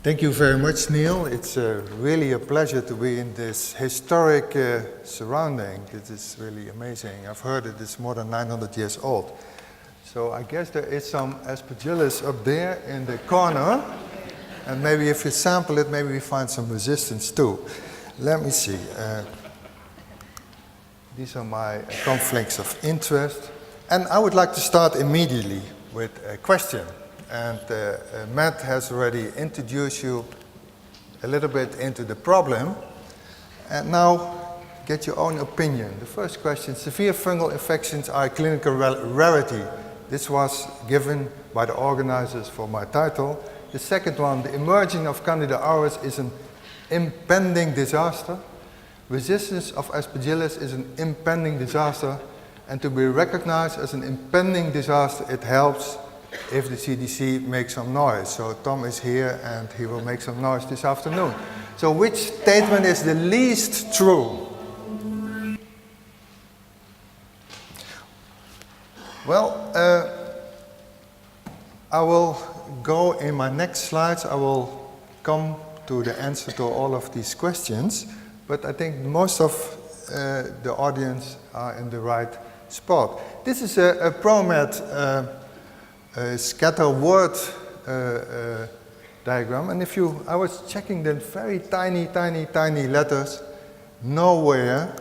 Thank you very much, Neil. It's really a pleasure to be in this historic surrounding. It is really amazing. I've heard it is more than 900 years old. So I guess there is some Aspergillus up there in the corner. And maybe if you sample it, maybe we find some resistance too. Let me see. These are my conflicts of interest. And I would like to start immediately with a question. And Matt has already introduced you a little bit into the problem. And now, get your own opinion. The first question, severe fungal infections are a clinical rarity. This was given by the organizers for my title. The second one, the emerging of Candida auris is an impending disaster. Resistance of Aspergillus is an impending disaster. And to be recognized as an impending disaster, it helps if the CDC makes some noise. So Tom is here and he will make some noise this afternoon. So which statement is the least true? Well, I will go in my next slides, I will come to the answer to all of these questions, but I think most of the audience are in the right spot. This is a ProMed scatter word diagram, and I was checking the very tiny letters. Nowhere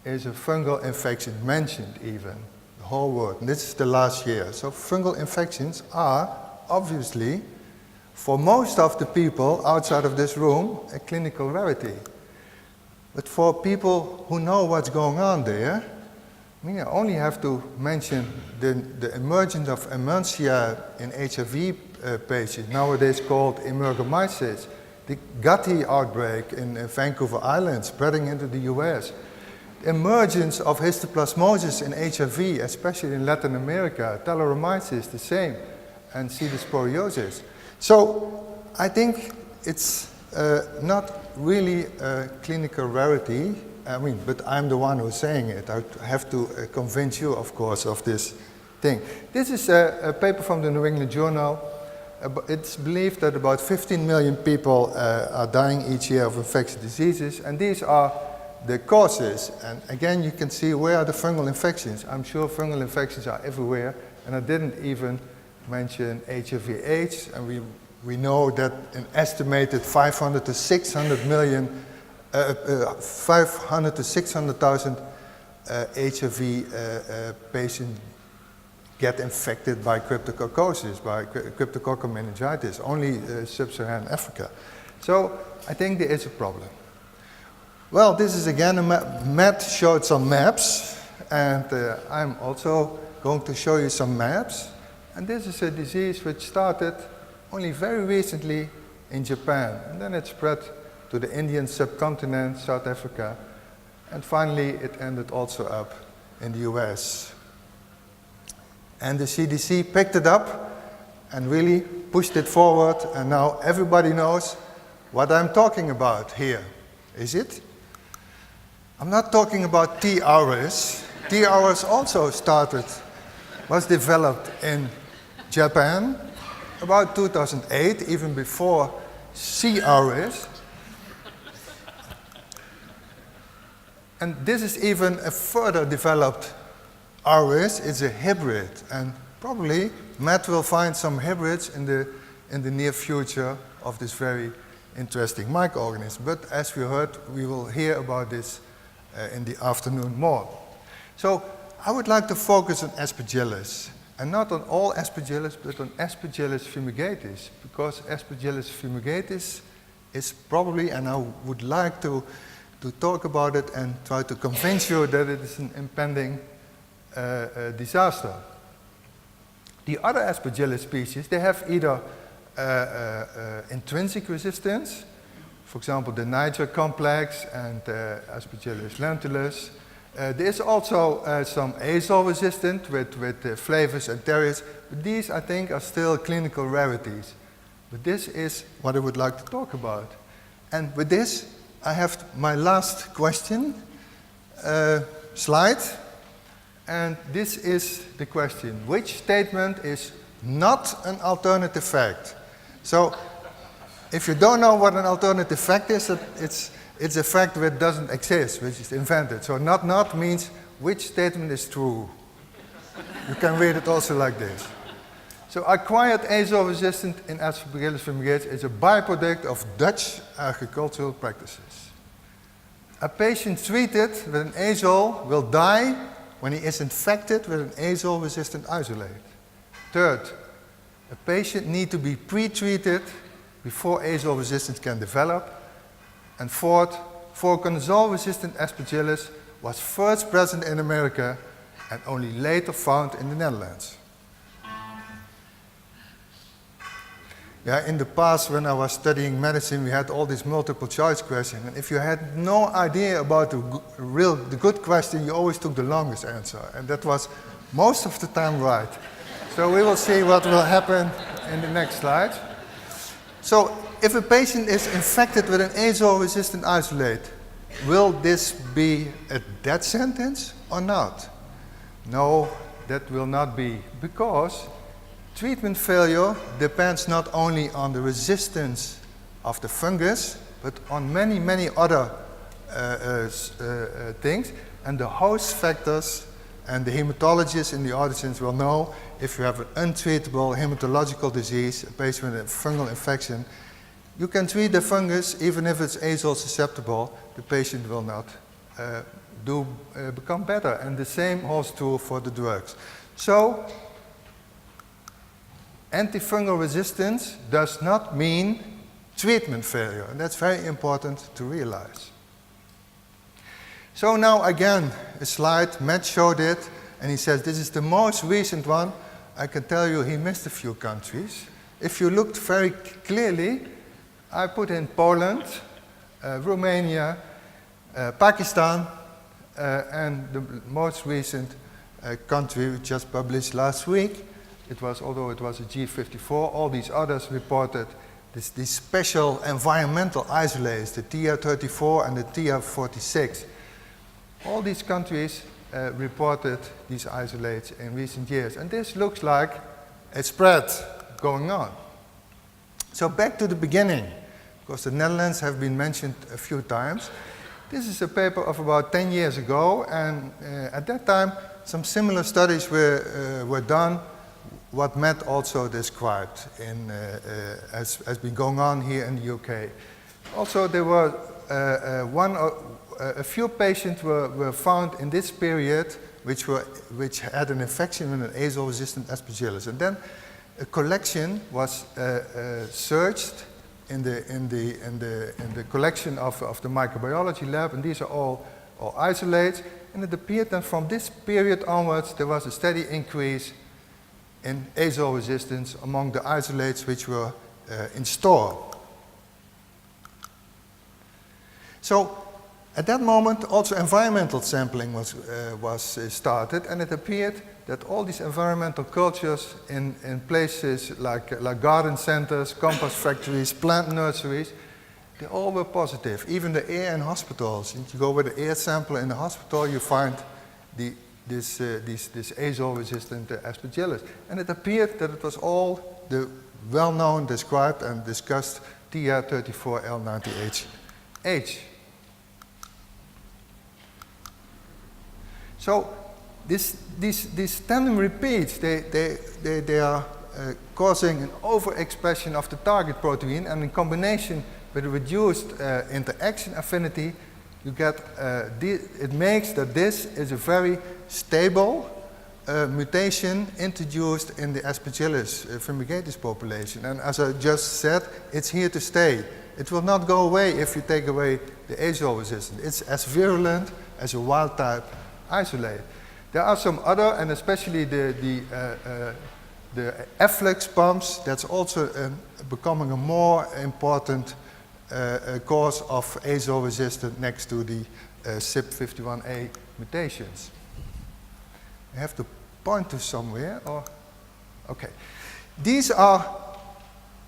is a fungal infection mentioned even, the whole word. And this is the last year. So fungal infections are obviously, for most of the people outside of this room, a clinical rarity. But for people who know what's going on there, I only have to mention the emergence of emergentia in HIV patients, nowadays called emergomyces, the gutty outbreak in Vancouver Island spreading into the US, the emergence of histoplasmosis in HIV, especially in Latin America, Thaloromyces, the same, and pseudosporiosis. So I think it's not really a clinical rarity. But I'm the one who's saying it. I have to convince you, of course, of this thing. This is a paper from the New England Journal. It's believed that about 15 million people are dying each year of infectious diseases, and these are the causes. And again, you can see where are the fungal infections. I'm sure fungal infections are everywhere, and I didn't even mention HIV/AIDS, and we know that an estimated 500 to 600 million 500 to 600,000 HIV patients get infected by cryptococcosis, by cryptococcal meningitis, only sub-Saharan Africa. So I think there is a problem. Well, this is again a map. Matt showed some maps, and I'm also going to show you some maps. And this is a disease which started only very recently in Japan, and then it spread to the Indian subcontinent, South Africa, and finally it ended also up in the US. And the CDC picked it up and really pushed it forward, and now everybody knows what I'm talking about here. Is it? I'm not talking about T. auris. T. auris also was developed in Japan about 2008, even before C. auris. And this is even a further developed auris. It's a hybrid, and probably Matt will find some hybrids in the near future of this very interesting microorganism. But as we heard, we will hear about this in the afternoon more. So I would like to focus on Aspergillus, and not on all Aspergillus, but on Aspergillus fumigatus, because Aspergillus fumigatus is probably, and I would like to talk about it and try to convince you that it is an impending disaster. The other Aspergillus species, they have either intrinsic resistance, for example, the Niger complex and Aspergillus lentulus. There is also some azole resistant with flavus and terris, but these I think are still clinical rarities. But this is what I would like to talk about. And with this, I have my last question slide, and this is the question. Which statement is not an alternative fact? So if you don't know what an alternative fact is, it's a fact that doesn't exist, which is invented. So not means which statement is true. You can read it also like this. So acquired azole resistance in Aspergillus fumigatus is a byproduct of Dutch agricultural practices. A patient treated with an azole will die when he is infected with an azole-resistant isolate. Third, a patient needs to be pre-treated before azole resistance can develop. And fourth, fluconazole-resistant Aspergillus was first present in America and only later found in the Netherlands. Yeah, in the past, when I was studying medicine, we had all these multiple choice questions. And if you had no idea about the good question, you always took the longest answer. And that was most of the time right. So we will see what will happen in the next slide. So if a patient is infected with an azole-resistant isolate, will this be a death sentence or not? No, that will not be, because treatment failure depends not only on the resistance of the fungus, but on many, many other things. And the host factors and the hematologists in the audience will know if you have an untreatable hematological disease, a patient with a fungal infection, you can treat the fungus even if it's azole susceptible, the patient will not become better. And the same holds true for the drugs. So, antifungal resistance does not mean treatment failure, and that's very important to realize. So now again, a slide, Matt showed it, and he says this is the most recent one. I can tell you he missed a few countries. If you looked very clearly, I put in Poland, Romania, Pakistan, and the most recent country we just published last week. Although it was a G54, all these others reported these special environmental isolates, the TR34 and the TR46. All these countries reported these isolates in recent years. And this looks like a spread going on. So back to the beginning, because the Netherlands have been mentioned a few times. This is a paper of about 10 years ago, and at that time some similar studies were done. What Matt also described has been going on here in the UK. Also, there were a few patients were found in this period which had an infection with an azole-resistant Aspergillus, and then a collection was searched in the collection of the microbiology lab, and these are all isolates. And it appeared that from this period onwards there was a steady increase in azole resistance among the isolates which were in store. So at that moment also environmental sampling was started, and it appeared that all these environmental cultures in places like garden centers, compost factories, plant nurseries, they all were positive. Even the air in hospitals. If you go with the air sample in the hospital, you find this azole-resistant Aspergillus. And it appeared that it was all the well-known, described and discussed TR34L90H. So these tandem repeats, they are causing an overexpression of the target protein, and in combination with a reduced interaction affinity, you get, it makes that this is a very stable mutation introduced in the Aspergillus fumigatus population. And as I just said, it's here to stay. It will not go away if you take away the azole resistance. It's as virulent as a wild type isolate. There are some other, and especially the efflux pumps, that's also becoming a more important cause of azole resistance next to the CYP51A mutations. I have to point to somewhere, or okay. These are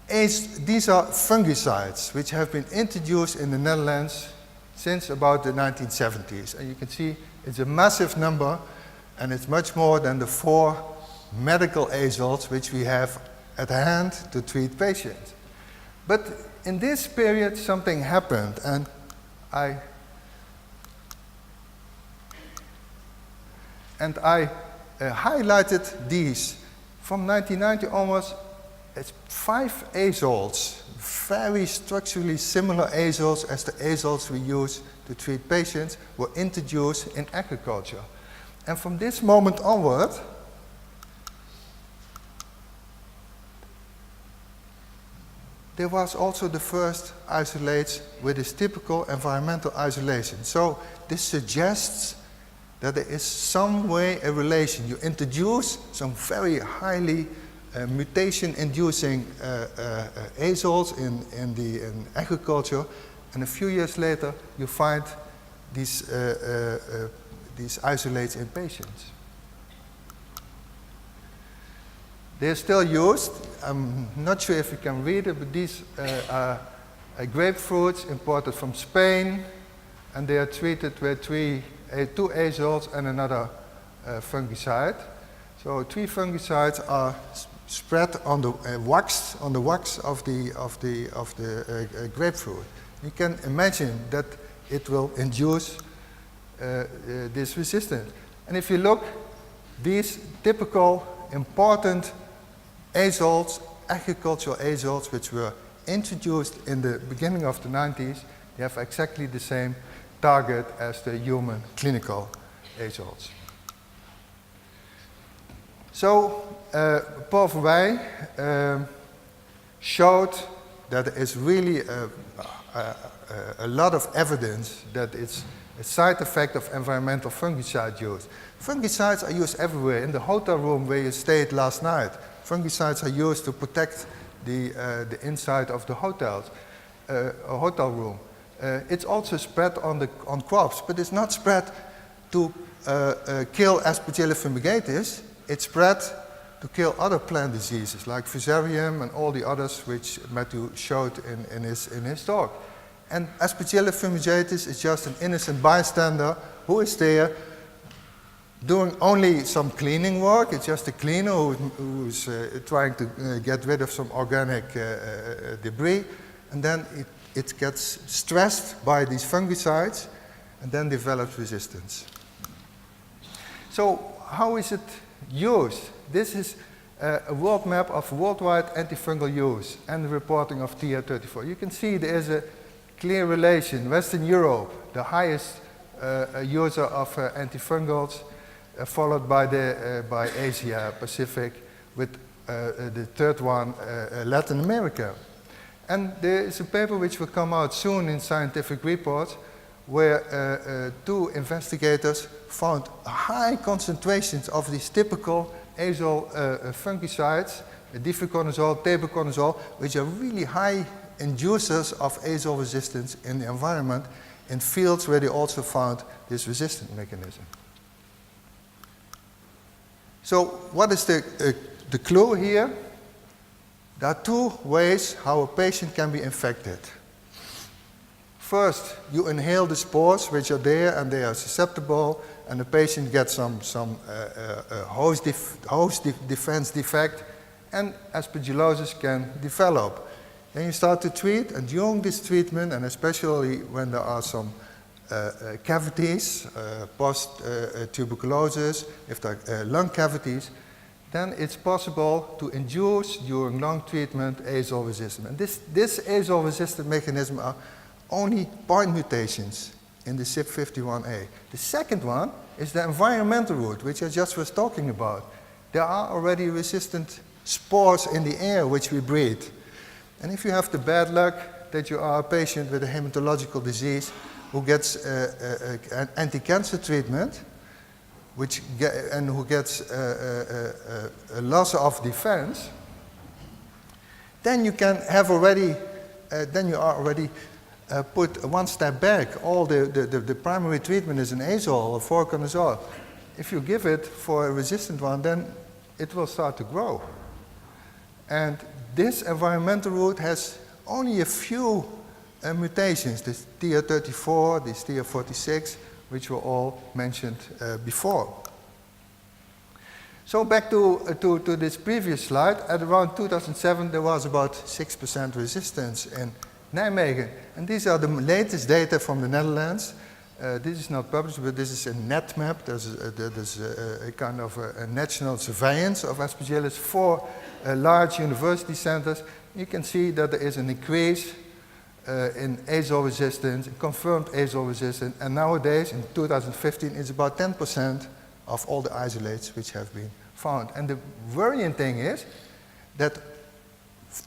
fungicides which have been introduced in the Netherlands since about the 1970s, and you can see it's a massive number, and it's much more than the 4 medical azoles which we have at hand to treat patients. But in this period, something happened, and I highlighted these. From 1990 onwards, it's 5 azoles, very structurally similar azoles as the azoles we use to treat patients, were introduced in agriculture. And from this moment onward, there was also the first isolates with this typical environmental isolation. So this suggests that there is some way a relation. You introduce some very highly mutation-inducing azoles in agriculture, and a few years later you find these isolates in patients. They're still used. I'm not sure if you can read it, but these are grapefruits imported from Spain, and they are treated with 2 azoles and another fungicide. So 3 fungicides are spread on the wax of the grapefruit. You can imagine that it will induce this resistance. And if you look, these typical important azoles, agricultural azoles, which were introduced in the beginning of the 90s, they have exactly the same target as the human clinical azoles. So Paul Verwey showed that there is really a lot of evidence that it's a side effect of environmental fungicide use. Fungicides are used everywhere. In the hotel room where you stayed last night, fungicides are used to protect the inside of the hotel room. It's also spread on crops, but it's not spread to kill Aspergillus fumigatus. It's spread to kill other plant diseases like Fusarium and all the others which Matthew showed in his talk. And Aspergillus fumigatus is just an innocent bystander who is there doing only some cleaning work. It's just a cleaner who's trying to get rid of some organic debris, and then it gets stressed by these fungicides and then develops resistance. So how is it used? This is a world map of worldwide antifungal use and the reporting of TR34. You can see there is a clear relation. Western Europe, the highest user of antifungals, followed by Asia Pacific, with the third one, Latin America. And there is a paper which will come out soon in Scientific Reports, where 2 investigators found high concentrations of these typical azole fungicides, difluconazole, tebuconazole, which are really high inducers of azole resistance in the environment, in fields where they also found this resistance mechanism. So what is the clue here? There are 2 ways how a patient can be infected. First, you inhale the spores which are there and they are susceptible, and the patient gets some host defense defect, and aspergillosis can develop. Then you start to treat, and during this treatment, and especially when there are some cavities, post-tuberculosis, if there are lung cavities, then it's possible to induce during lung treatment azole resistance. And this azole resistant mechanism are only point mutations in the CYP51A. The second one is the environmental route, which I just was talking about. There are already resistant spores in the air which we breathe. And if you have the bad luck that you are a patient with a hematological disease who gets an anti-cancer treatment, and who gets a loss of defense, then you can have already, then you are already put 1 step back. All the primary treatment is an azole or fluconazole. If you give it for a resistant one, then it will start to grow. And this environmental route has only a few mutations, this TR34, this TR46, which were all mentioned before. So back to this previous slide, at around 2007 there was about 6% resistance in Nijmegen. And these are the latest data from the Netherlands. This is not published, but this is a net map. There's a kind of a national surveillance of Aspergillus for large university centers. You can see that there is an increase in azole resistance, confirmed azole resistance, and nowadays in 2015 it's about 10% of all the isolates which have been found. And the worrying thing is that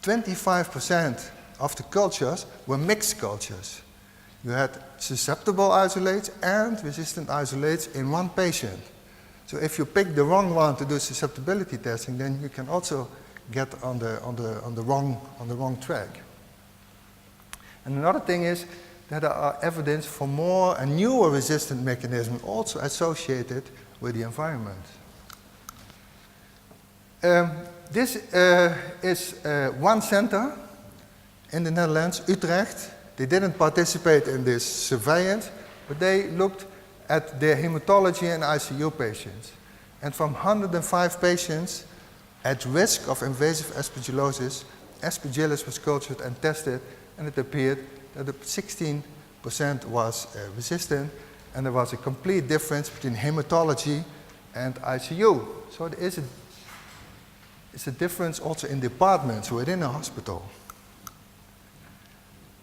25% of the cultures were mixed cultures. You had susceptible isolates and resistant isolates in one patient. So if you pick the wrong one to do susceptibility testing, then you can also get on the wrong track. And another thing is that there are evidence for more and newer resistant mechanisms also associated with the environment. This is one center in the Netherlands, Utrecht. They didn't participate in this surveillance, but they looked at the hematology and ICU patients. And from 105 patients at risk of invasive aspergillosis, Aspergillus was cultured and tested, and it appeared that 16% was resistant, and there was a complete difference between hematology and ICU. So there is a difference also in departments within a hospital.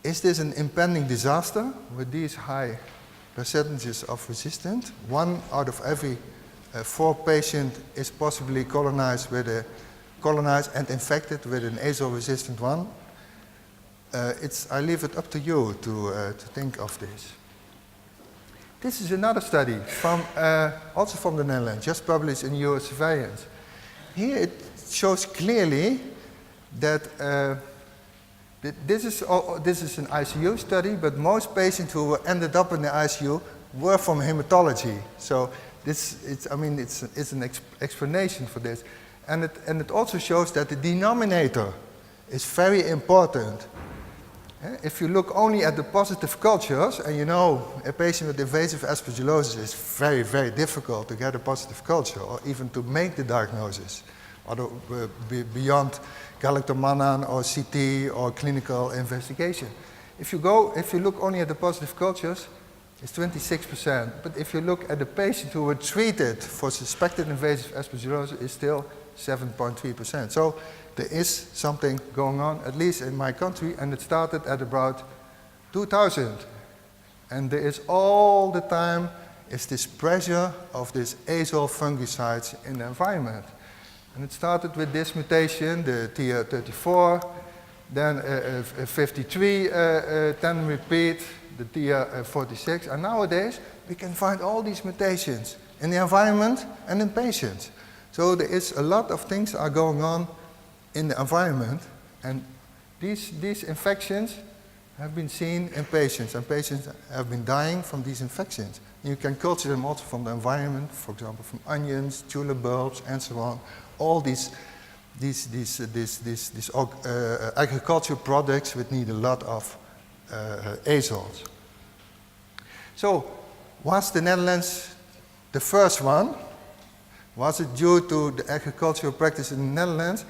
Is this an impending disaster with these high percentages of resistance? 1 out of every 4 patients is possibly colonized and infected with an azole-resistant one. I leave it up to you to think of this. This is another study also from the Netherlands, just published in Eurosurveillance. Here it shows clearly that this is an ICU study, but most patients who ended up in the ICU were from hematology. So it's an explanation for this. And it also shows that the denominator is very important. If you look only at the positive cultures, and you know a patient with invasive aspergillosis is very, very difficult to get a positive culture or even to make the diagnosis, or beyond galactomannan or CT or clinical investigation. If you look only at the positive cultures, it's 26%. But if you look at the patients who were treated for suspected invasive aspergillosis, it's still 7.3%. So there is something going on, at least in my country, and it started at about 2000. And there is all the time this pressure of these azole fungicides in the environment. And it started with this mutation, the TR34, then 53 tandem repeat, the TR46, and nowadays we can find all these mutations in the environment and in patients. So there is a lot of things are going on in the environment, and these infections have been seen in patients, and patients have been dying from these infections. You can culture them also from the environment, for example, from onions, tulip bulbs, and so on. All these agricultural products which need a lot of azoles. So, was the Netherlands the first one? Was it due to the agricultural practice in the Netherlands?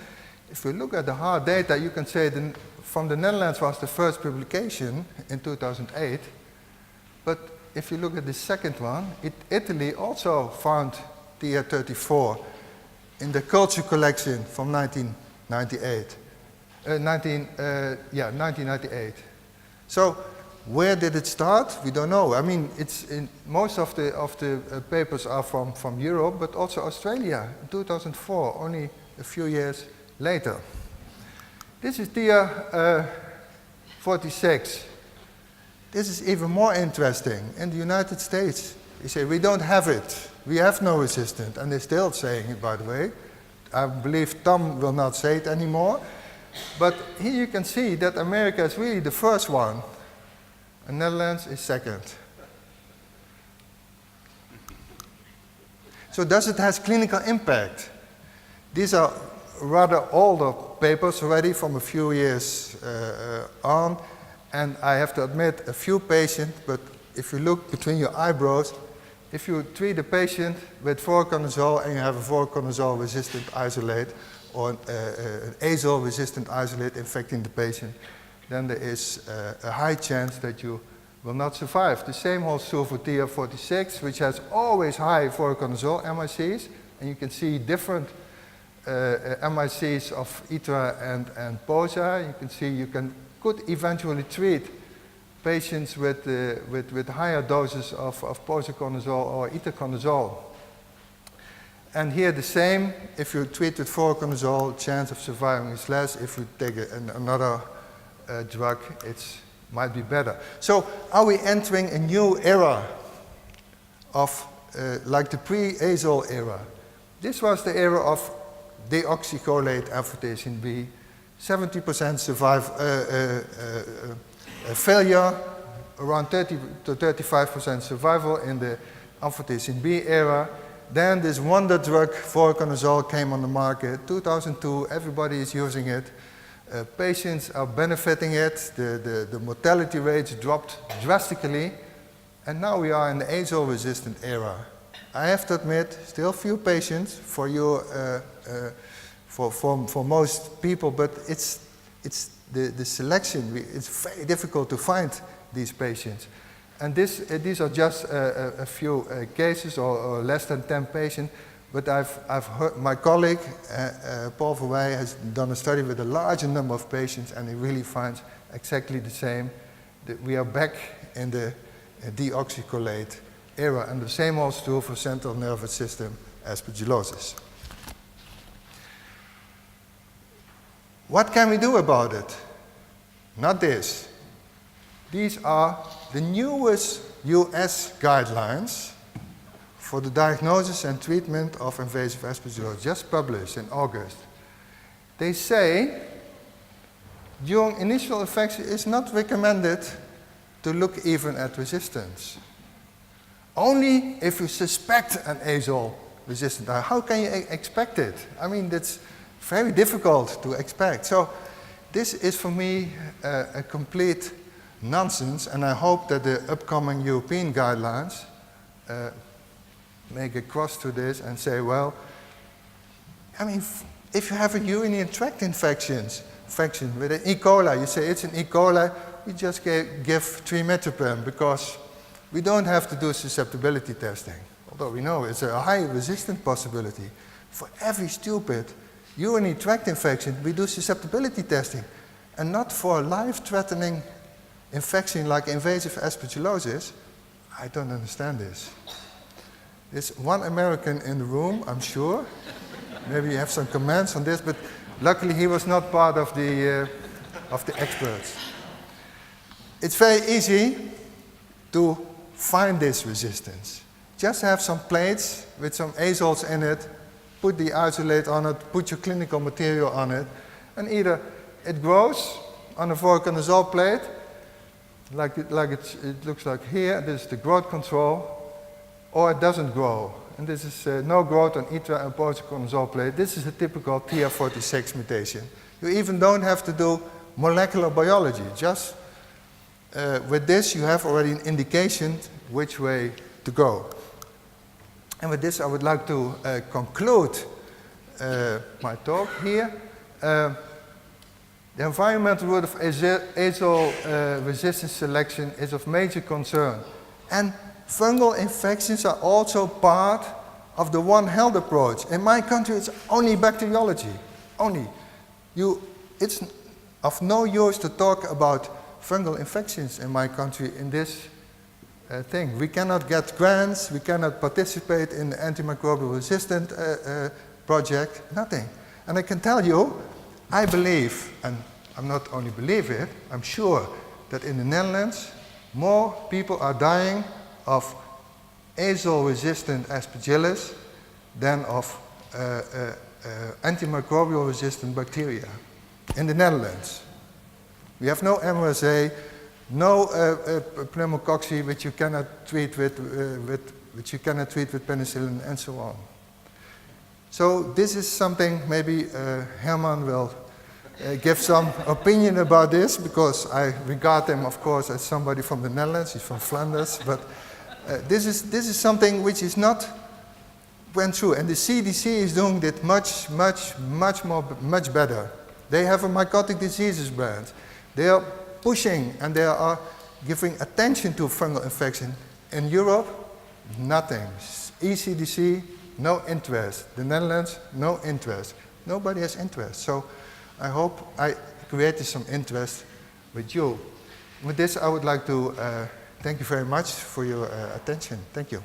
If we look at the hard data, you can say from the Netherlands was the first publication in 2008. But if you look at the second one, Italy also found TR34 in the culture collection from 1998. 1998. So where did it start? We don't know. I mean, most of the papers are from Europe, but also Australia in 2004, only a few years later. This is TR46. This is even more interesting. In the United States, they say, we don't have it. We have no resistance. And they're still saying it, by the way. I believe Tom will not say it anymore. But here you can see that America is really the first one. And Netherlands is second. So does it have clinical impact? These are rather older papers already from a few years on. And I have to admit, a few patients, but if you look between your eyebrows, you if you treat a patient with voriconazole and you have a voriconazole resistant isolate or an azole resistant isolate infecting the patient, then there is a high chance that you will not survive. The same holds true for TR46, which has always high voriconazole MICs, and you can see different MICs of ITRA and POSA. You can see you could eventually treat patients with higher doses of posaconazole or itraconazole. And here the same, if you treat with voriconazole, chance of surviving is less. If you take another drug, it might be better. So are we entering a new era of, like the pre-azole era? This was the era of deoxycholate amphotericin B, 70% failure, around 30 to 35% survival in the amphotericin B era. Then this wonder drug, voriconazole, came on the market. 2002, everybody is using it. Patients are benefiting it. The mortality rates dropped drastically. And now we are in the azole-resistant era. I have to admit, still few patients for you, for most people, but it's the selection. It's very difficult to find these patients. And these are just a few cases, or less than 10 patients. But I've heard my colleague, Paul Verwey, has done a study with a larger number of patients, and he really finds exactly the same. That we are back in the deoxycholate era, and the same holds true for central nervous system aspergillosis. What can we do about it? Not this. These are the newest US guidelines for the diagnosis and treatment of invasive aspergillosis, just published in August. They say during initial infection it's not recommended to look even at resistance. Only if you suspect an azole resistant. How can you expect it? I mean, that's very difficult to expect. So this is for me a complete nonsense, and I hope that the upcoming European guidelines make a cross to this and say, well, I mean, if you have a urinary tract infection with an E. coli, you say it's an E. coli, we just give trimethoprim because we don't have to do susceptibility testing. Although we know it's a high resistant possibility. For every stupid urinary tract infection, we do susceptibility testing, and not for a life-threatening infection like invasive aspergillosis. I don't understand this. There's one American in the room, I'm sure. Maybe you have some comments on this, but luckily he was not part of the experts. It's very easy to find this resistance. Just have some plates with some azoles in it, put the isolate on it, put your clinical material on it, and either it grows on a voriconazole plate, like it looks like here, this is the growth control, or it doesn't grow. And this is no growth on ITRA and posaconazole plate. This is a typical TR46 mutation. You even don't have to do molecular biology. Just with this, you have already an indication which way to go. And with this, I would like to conclude my talk here. The environmental route of azole resistance selection is of major concern. And fungal infections are also part of the One Health approach. In my country, it's only bacteriology. Only. It's of no use to talk about fungal infections in my country in this thing. We cannot get grants, we cannot participate in the antimicrobial resistant project, nothing. And I can tell you, I believe, and I'm not only believe it, I'm sure that in the Netherlands, more people are dying of azole-resistant Aspergillus than of antimicrobial resistant bacteria in the Netherlands. We have no MRSA, no pneumococci which you cannot treat with penicillin, and so on. So this is something maybe Herman will give some opinion about this, because I regard him, of course, as somebody from the Netherlands. He's from Flanders, but This is something which is not went through, and the CDC is doing it much better. They have a mycotic diseases brand. They are pushing and they are giving attention to fungal infection. In Europe, nothing. ECDC, no interest. The Netherlands, no interest. Nobody has interest. So I hope I created some interest with you. With this, I would like to thank you very much for your attention. Thank you.